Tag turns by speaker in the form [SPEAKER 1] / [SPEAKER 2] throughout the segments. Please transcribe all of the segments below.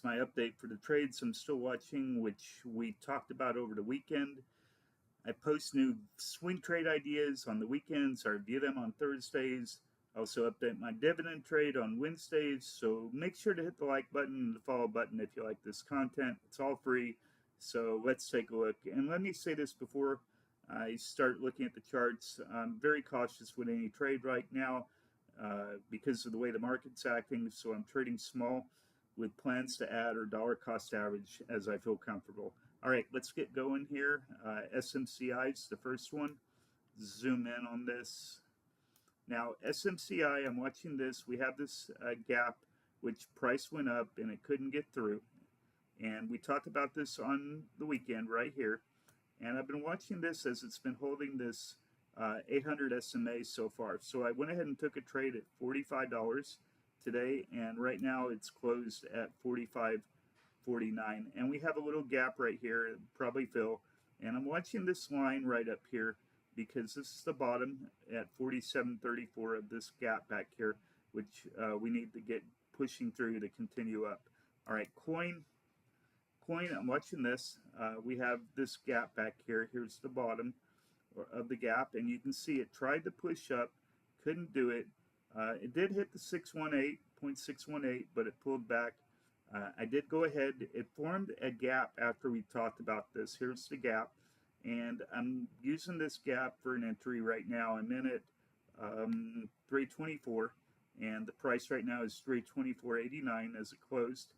[SPEAKER 1] my update for the trades I'm still watching, which we talked about over the weekend. I post new swing trade ideas on the weekends, or review them on Thursdays. I also update my dividend trade on Wednesdays, so make sure to hit the like button and the follow button if you like this content. It's all free, so let's take a look. And let me say this before I start looking at the charts. I'm very cautious with any trade right now because of the way the market's acting, so I'm trading small with plans to add or dollar cost average as I feel comfortable. All right, let's get going here. SMCI is the first one. Zoom in on this. Now, SMCI, I'm watching this. We have this gap, which price went up and it couldn't get through. And we talked about this on the weekend right here. And I've been watching this as it's been holding this 800 SMA so far. So I went ahead and took a trade at $45 today, and right now it's closed at $45.49. And we have a little gap right here, probably fill. And I'm watching this line right up here because this is the bottom at 47.34 of this gap back here, which we need to get pushing through to continue up. All right, coin, I'm watching this. We have this gap back here. Here's the bottom of the gap, and you can see it tried to push up, couldn't do it. It did hit the 618.618, but it pulled back. I did go ahead. It formed a gap after we talked about this. Here's the gap, and I'm using this gap for an entry right now. I'm in at 324, and the price right now is 324.89 as it closed.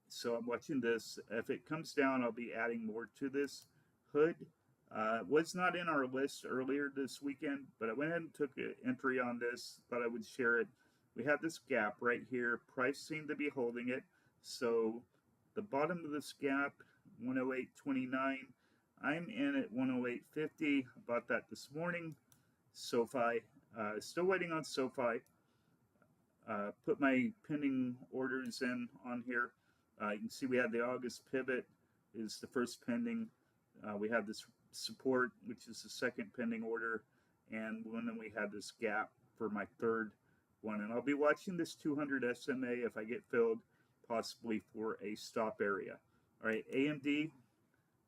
[SPEAKER 1] So I'm watching this. If it comes down, I'll be adding more to this. Hood was not in our list earlier this weekend, but I went ahead and took an entry on this. Thought I would share it. We have this gap right here. Price seemed to be holding it. So the bottom of this gap, 108.29. I'm in at 108.50. I bought that this morning. SoFi. Still waiting on SoFi. Put my pending orders in on here. You can see we had the August pivot is the first pending. We have this support, which is the second pending order, and then we have this gap for my third one. And I'll be watching this 200 SMA if I get filled, possibly for a stop area. All right, AMD,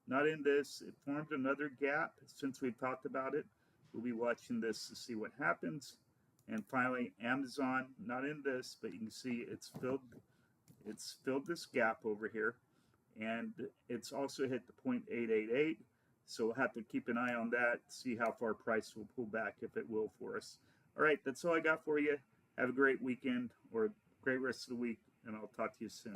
[SPEAKER 1] not in this. It formed another gap since we talked about it. We'll be watching this to see what happens. And finally, Amazon, not in this, but you can see it's filled this gap over here, and it's also hit the 0.888. So we'll have to keep an eye on that, see how far price will pull back, if it will, for us. All right, that's all I got for you. Have a great weekend or a great rest of the week, and I'll talk to you soon.